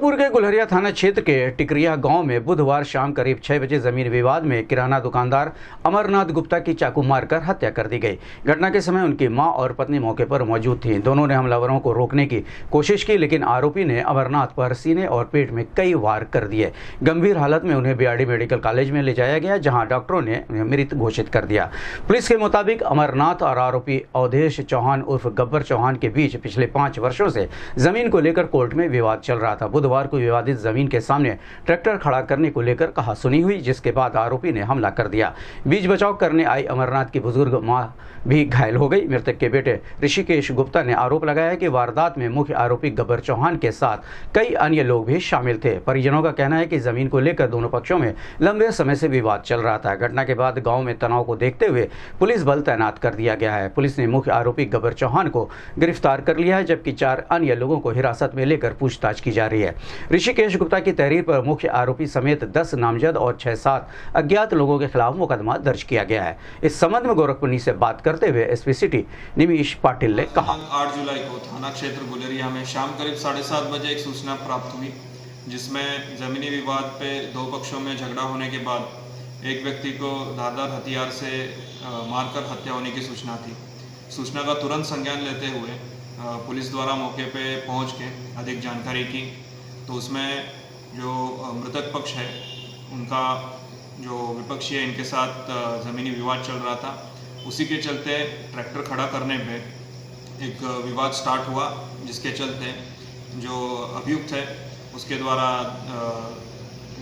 गोरखपुर के गुलहरिया थाना क्षेत्र के टिकरिया गांव में बुधवार शाम करीब 6 बजे जमीन विवाद में किराना दुकानदार अमरनाथ गुप्ता की चाकू मारकर हत्या कर दी गई। घटना के समय उनकी मां और पत्नी मौके पर मौजूद थीं। दोनों ने हमलावरों को रोकने की कोशिश की, लेकिन आरोपी ने अमरनाथ पर सीने और पेट में कई वार कर दिए। गंभीर हालत में उन्हें बीआरडी मेडिकल कॉलेज में ले जाया गया, जहाँ डॉक्टरों ने मृत घोषित कर दिया। पुलिस के मुताबिक अमरनाथ और आरोपी अवधेश चौहान उर्फ गब्बर चौहान के बीच पिछले 5 वर्षों से जमीन को लेकर कोर्ट में विवाद चल रहा था। बुधवार को विवादित जमीन के सामने ट्रैक्टर खड़ा करने को लेकर कहासुनी हुई, जिसके बाद आरोपी ने हमला कर दिया। बीच बचाव करने आई अमरनाथ की बुजुर्ग मां भी घायल हो गई। मृतक के बेटे ऋषिकेश गुप्ता ने आरोप लगाया कि वारदात में मुख्य आरोपी गब्बर चौहान के साथ कई अन्य लोग भी शामिल थे। परिजनों का कहना है कि जमीन को लेकर दोनों पक्षों में लंबे समय से विवाद चल रहा था। घटना के बाद गांव में तनाव को देखते हुए पुलिस बल तैनात कर दिया गया है। पुलिस ने मुख्य आरोपी गब्बर चौहान को गिरफ्तार कर लिया है, जबकि 4 अन्य लोगों को हिरासत में लेकर पूछताछ की जा रही है। ऋषिकेश गुप्ता की तहरीर पर मुख्य आरोपी समेत 10 नामजद और 6-7 अज्ञात लोगों के खिलाफ मुकदमा दर्ज किया गया है। इस संबंध में गोरखपुर से बात करते हुए एसपी सिटी निमिष पाटिल ने कहा, 8 जुलाई को थाना क्षेत्र गुलेरिया में शाम करीब 7:30 बजे एक सूचना प्राप्त हुई, जिसमें जमीनी विवाद पे 2 पक्षों में झगड़ा होने के बाद एक व्यक्ति को धारदार हथियार से मारकर हत्या होने की सूचना थी। सूचना का तुरंत संज्ञान लेते हुए पुलिस द्वारा मौके पे पहुंच के अधिक जानकारी की, तो उसमें जो मृतक पक्ष है उनका जो विपक्षी है इनके साथ ज़मीनी विवाद चल रहा था। उसी के चलते ट्रैक्टर खड़ा करने पे एक विवाद स्टार्ट हुआ, जिसके चलते जो अभियुक्त है उसके द्वारा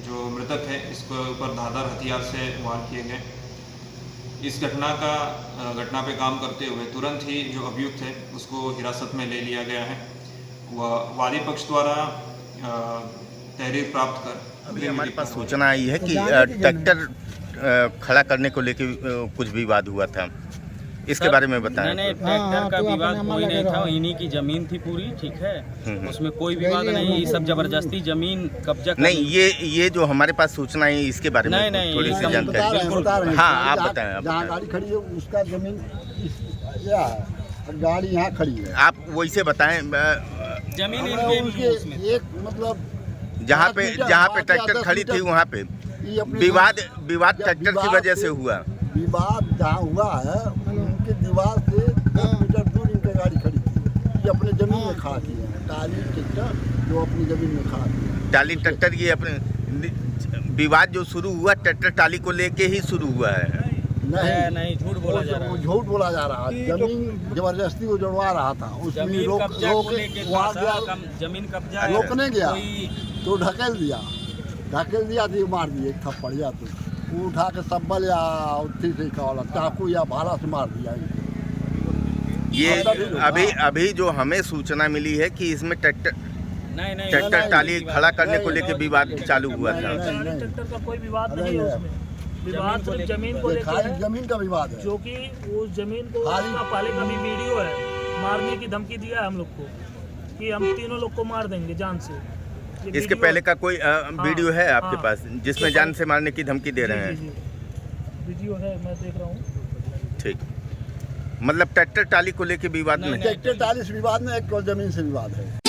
जो मृतक है इसके ऊपर धारदार हथियार से वार किए गए। इस घटना पे काम करते हुए तुरंत ही जो अभियुक्त है उसको हिरासत में ले लिया गया है। वह वादी पक्ष द्वारा तहरीर प्राप्त कर अभी हमारे पास सूचना आई है कि ट्रैक्टर खड़ा करने को लेकर कुछ विवाद हुआ था, इसके बारे में बताएं। नहीं, ट्रैक्टर का विवाद कोई नहीं था, इन्हीं की जमीन थी पूरी, ठीक है, उसमें कोई विवाद नहीं। ये सब जबरदस्ती जमीन कब्जा नहीं, ये जो हमारे पास सूचना है इसके बारे में नहीं, थोड़ी सी जानकारी। हाँ, आप बताएं। जहाँ गाड़ी खड़ी है उसका जमीन गाड़ी यहाँ खड़ी है, आप वैसे बताएं। जमीन एक मतलब जहाँ पे ट्रैक्टर खड़ी थी वहाँ पे विवाद ट्रैक्टर की वजह से हुआ। विवाद जहाँ हुआ है उनके दीवार से 10 मीटर दूर इनकी गाड़ी खड़ी थी। ये अपने जमीन में खड़ा किए हैं, टाली ट्रैक्टर जो अपनी जमीन में खड़ा किए हैं। टाली ट्रैक्टर ये अपने विवाद जो शुरू हुआ ट्रैक्टर टाली को लेके ही शुरू हुआ है। नहीं, झूठ बोला जा रहा है। झूठ बोला जा रहा है। जमीन जबरदस्ती वो जुड़वा रहा था, उसमें जमीन कब्जा रोकने गया तो ढकेल दिया तो मार दिए थप्पड़, या तो वो उठा के सब्बल या उत्थी से चाकू या भाला से मार दिया। ये अभी जो हमें सूचना मिली है कि इसमें ट्रैक्टर टाली खड़ा करने को लेकर विवाद चालू हुआ था। ट्रैक्टर का कोई विवाद नहीं है, उसमें विवाद सिर्फ जमीन को लेकर है, जमीन का विवाद है, जो कि उस जमीन को पहले का भी वीडियो है, मारने की धमकी दिया है हम लोग को कि हम तीनों लोग को मार देंगे जान से। इसके पहले का कोई वीडियो है आपके पास जिसमें जान से मारने की धमकी दे रहे हैं? वीडियो है, मैं देख रहा हूँ। ठीक, मतलब ट्रैक्टर टाली को लेके विवाद में, ट्रैक्टर टाली से विवाद में, एक जमीन से विवाद है।